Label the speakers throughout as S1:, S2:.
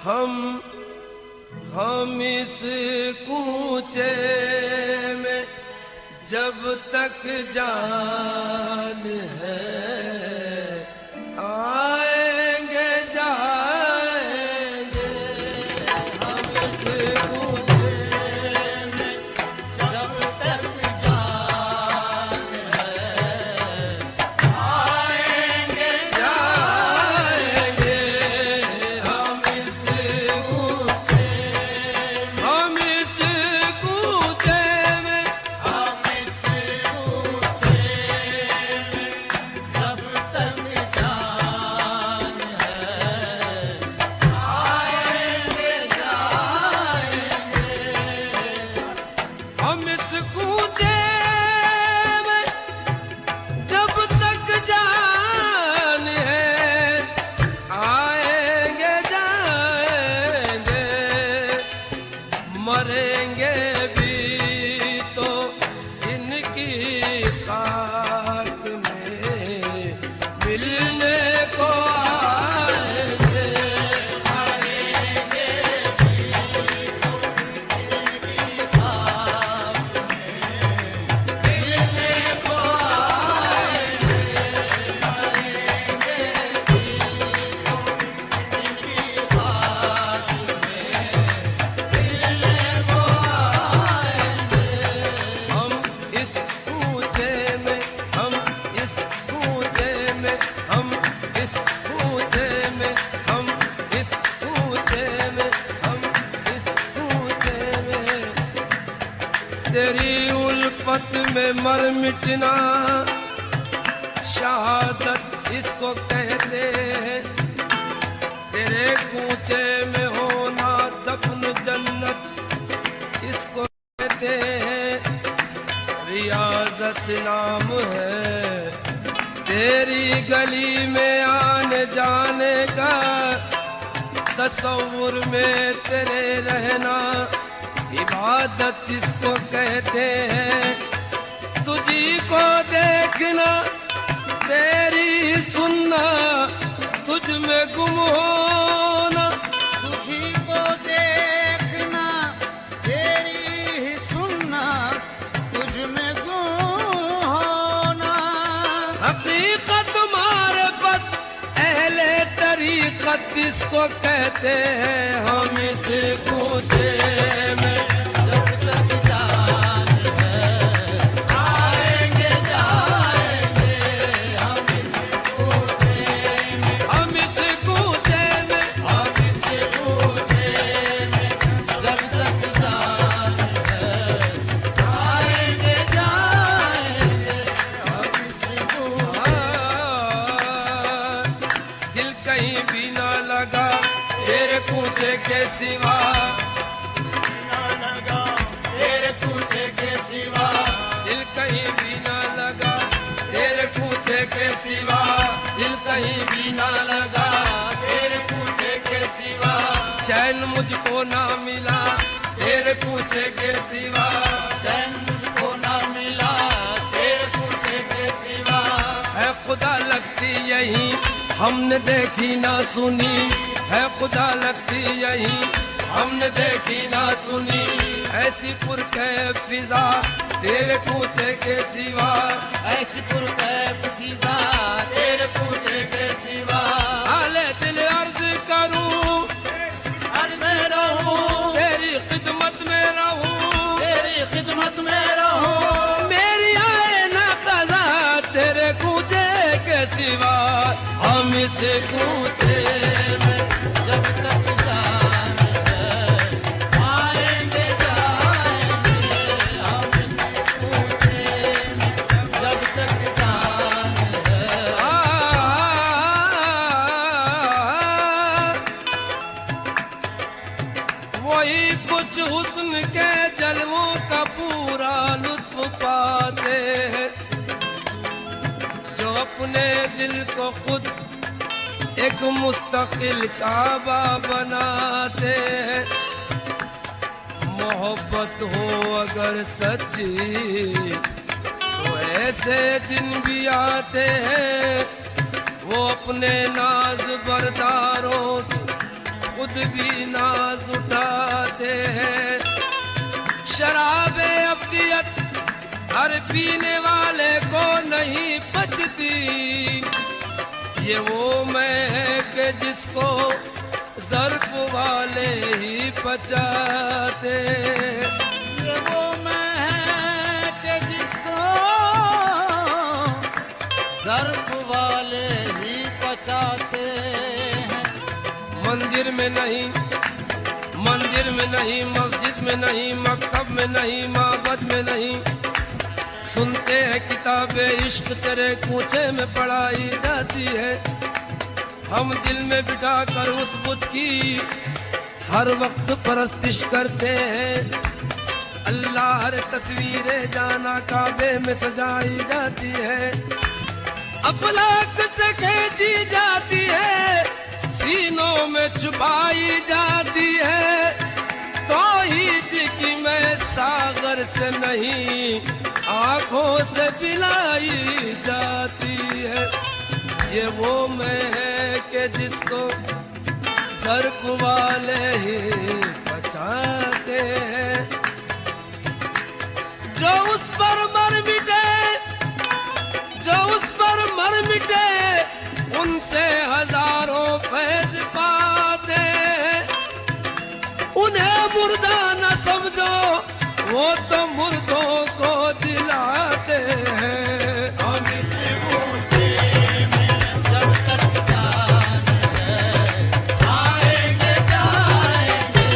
S1: हम इस कूचे में जब तक जान है, आएंगे जाएंगे। हम इस कूचे में जब तक जान है, आएंगे जाएंगे। हम इस कूचे में जब तक जान है, आएंगे जाएंगे। हम इस कूचे में जब तक जान है, आएंगे जाएंगे। मरेंगे भी तो इनकी खाक में मिलने को आएंगे। मरेंगे भी तो इनकी खाक में मिलने को आएंगे। मरेंगे भी तो इनकी खाक में मिलने को आएंगे। हम इस कूचे में, हम इस कूचे में, हम इस कूचे में, हम इस कूचे में, हम इस कूचे में। तेरी उल्फत में मर मिटना शहादत इसको कहते हैं। तेरे कूचे में होना दफन जन्नत इसको कहते हैं। रियाजत नाम है तेरी गली में आने जाने का। तसव्वुर में तेरे रहना इबादत इसको कहते हैं। तुझी को देखना तेरी सुनना, तुझ में गुम होना।
S2: तुझी को देखना तेरी ही सुनना, तुझ में गुम होना।
S1: हकीकत मारिफत अहले तरीकत इसको कहते हैं। हम इस कूचे में
S2: जब तक जान है, आएंगे जाएंगे। हम इस कूचे में,
S1: हम इस कूचे में,
S2: हम इस कूचे में जब तक जान है, आएंगे जाएंगे। हम इस कूचे
S1: दिल कहीं भी ना लगा तेरे कूचे के सिवा।
S2: तेरे कूचे के सिवा,
S1: दिल कहीं भी ना लगा तेरे कूचे के सिवा।
S2: दिल कहीं भी ना लगा तेरे कूचे के सिवा।
S1: चैन मुझको ना मिला तेरे कूचे के सिवा।
S2: चैन मुझको ना मिला तेरे कूचे के सिवा।
S1: है खुदा लगती यही हमने देखी ना सुनी। है खुदा लगती यही हमने देखी ना सुनी। ऐसी पुरखैफ फिजा तेरे कूचे के सिवा।
S2: ऐसी पुरकैफ फिजा तेरे कूचे के सिवा।
S1: हाले दिल अर्ज करूं
S2: हर में रहूं,
S1: तेरी खिदमत में रहूं।
S2: तेरी खिदमत में रहूं।
S1: मेरी आए ना कज़ा तेरे कूचे के सिवा। हम इस कूचे में
S2: जब तक जान है, आएंगे जाएंगे। हम इस कूचे में जब तक जान है,
S1: वही कुछ हुस्न के जलवों का पूरा लुत्फ पाते हैं, जो अपने दिल को खुद एक मुस्तकिल काबा बनाते हैं। मोहब्बत हो अगर सच्ची तो ऐसे दिन भी आते हैं। वो अपने नाज बरदारों की खुद भी नाज उठाते हैं। शराबे अब्दियत हर पीने वाले को नहीं बचती, ये वो मैं है कि जिसको ज़र्फ वाले ही पचाते।
S2: ये वो मैं है कि जिसको ज़र्फ वाले ही पचाते हैं।
S1: मंदिर में नहीं, मंदिर में नहीं, मस्जिद में नहीं, मकतब में नहीं, माबद में नहीं, सुनते हैं किताबें इश्क तेरे कूचे में पढ़ाई जाती है। हम दिल में बिठा कर उस बुत की हर वक्त परस्तिश करते हैं। अल्लाह हर तस्वीरें जाना काबे में सजाई जाती है, अफलाक से खींची जाती है, सीनों में छुपाई जाती है। तौहीद की मैं सागर से नहीं आंखों से पिलाई जाती है। ये वो मैं है कि जिसको ज़र्फ वाले ही बचाते हैं। जो उस पर मर मिटे, जो उस पर मर मिटे, उनसे हजारों फैज पाते हैं। उन्हें मुर्दा न समझो, वो तो मुर्दों को दिलाते हैं।
S2: हम इस बूझे में जब तक जान है, आएंगे जाएंगे।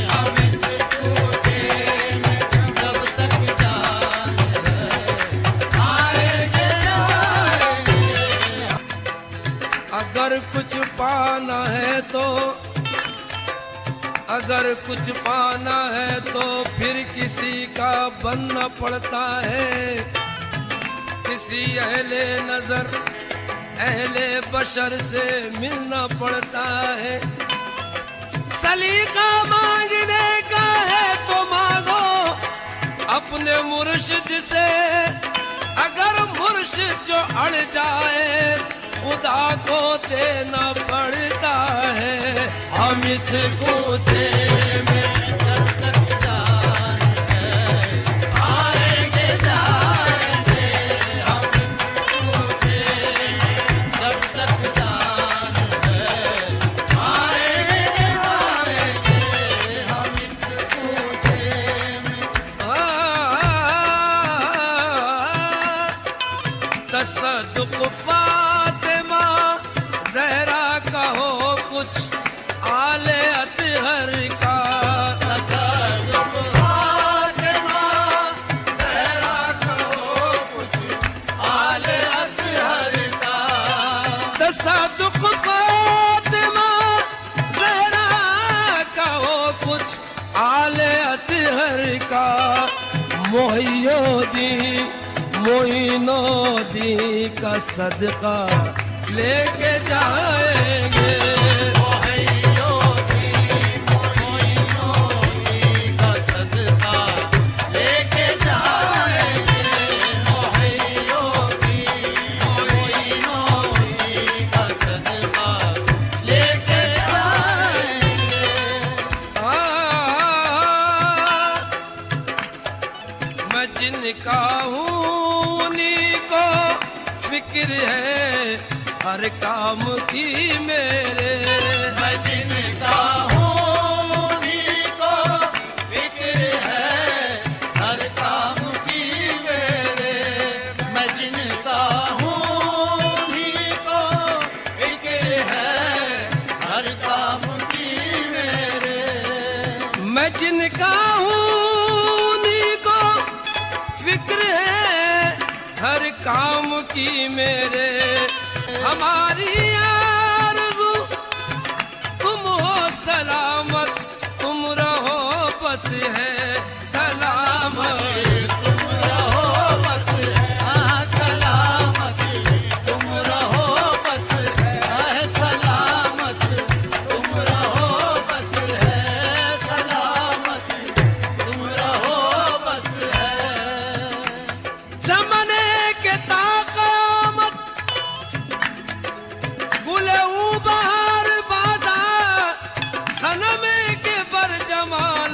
S2: हम इस बूझे में जब तक जान है, आएंगे जाएंगे।
S1: अगर कुछ पाना है तो, अगर कुछ पाना है तो फिर किसी का बनना पड़ता है। किसी अहले नजर, अहले बशर से मिलना पड़ता है। सलीका मांगने का है तो मांगो अपने मुर्शिद से, अगर मुर्शिद जो अड़ जाए खुदा को देना पड़ता है। हम इस कूचे में
S2: जब तक जान है, आएंगे जाएंगे। हम इस बूझे में जब तक जान है, आएंगे जाएंगे। हम इस बूझे में
S1: तसद्दुक़ फातिमा ज़हरा का हो कुछ आले अतहर का।
S2: तसद्दुक़ फातिमा ज़हरा का हो कुछ आले अतहर का।
S1: तसद्दुक़ फातिमा ज़हरा का हो कुछ आले अतहर का। मोहियोद्दीन मोइनुद्दीन का सदका लेके जाएंगे।
S2: मोहियोद्दीन मोइनुद्दीन का सदका लेके जाएंगे। मोहियोद्दीन मोइनुद्दीन का सदका लेके जाएंगे।
S1: मैं जिनका हूँ उन्हीं को फिक्र है हर काम की मेरे।
S2: मैं जिनका हूँ उन्हीं को फिक्र है हर काम की मेरे। मैं जिनका हूँ उन्हीं को फिक्र है हर काम की मेरे।
S1: मैं जिनका हूँ उन्हीं को फिक्र है हर काम की मेरे। हमारी आरज़ू तुम हो सलामत, तुम रहो बस है सलामत।
S2: तुम रहो बस हाँ सलामत। तुम रहो बस है सलामत। तुम रहो बस है सलामत। तुम रहो बस है।
S1: जमाने के ताक़ामत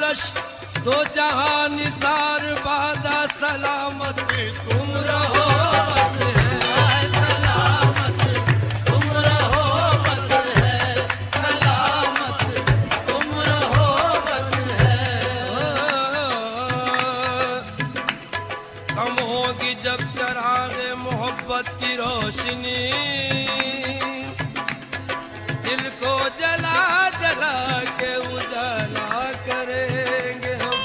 S1: आरश दो जहां निसार बादा सलामत तुम रहो बस है।
S2: सलामत तुम रहो बस है, सलामत तुम रहो बस है।
S1: कम होगी जब चरागे मोहब्बत की रोशनी, दिल को जला जला के उजाला करेंगे हम,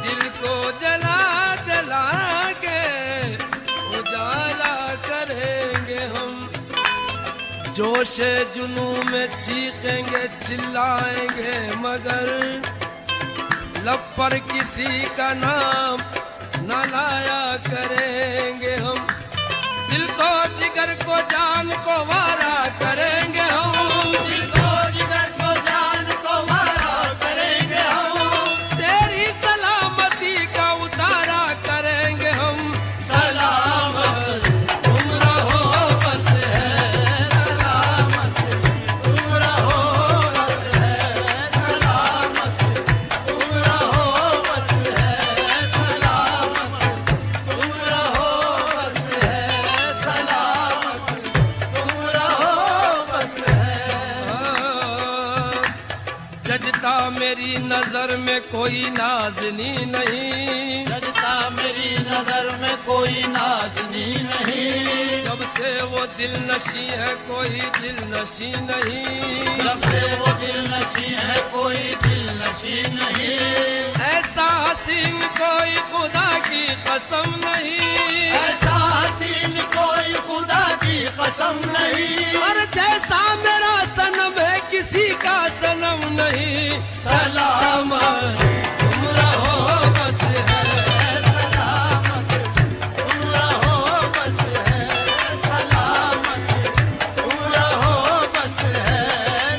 S1: दिल को जला जला के उजाला करेंगे हम। जोश जुनू में चीखेंगे चिल्लाएंगे मगर लब पर किसी का नाम न लाया करेंगे हम। दिल को जिगर को जान को वारा करेंगे हम,
S2: दिल को जिगर को जान को वारा करेंगे हम।
S1: तेरी सलामती का उतारा करेंगे हम।
S2: सलामत
S1: तुम रहो बस है,
S2: सलामत तुम रहो बस है, सलामत तुम रहो बस है, सलामत तुम रहो बस है, सलामत तुम रहो बस है।
S1: जजता मेरी नजर में कोई नाज़नी नहीं,
S2: जजता मेरी नजर में कोई नाज़नी नहीं।
S1: जब से वो दिल नशी है कोई दिल नशी नहीं।
S2: जब से वो दिल नशी है कोई दिल नशी नहीं।
S1: ऐसा हसीन कोई खुदा की कसम नहीं,
S2: ऐसा हसीन कोई खुदा की कसम नहीं।
S1: और जैसा मेरा सनम है किसी का सनम नहीं। सलामत तुम रहो बस है,
S2: सलामत तुम रहो बस है, सलामत तुम रहो बस है,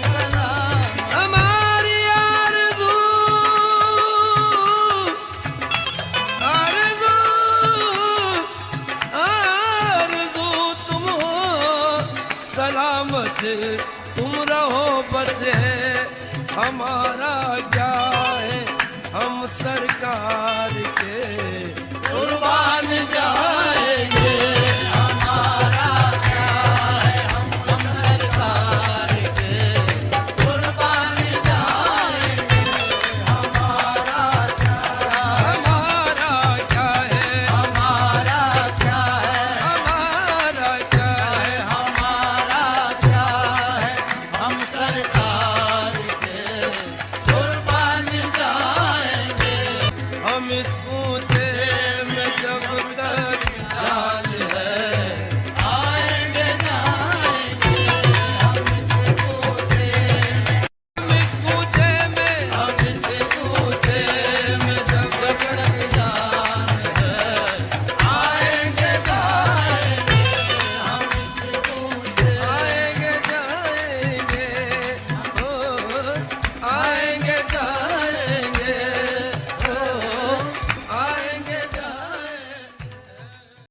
S2: सलामत।
S1: हमारी आरज़ू आरज़ू आरज़ू तुम हो, सलामत तुम रहो बस है। हमारा क्या है हम सरकार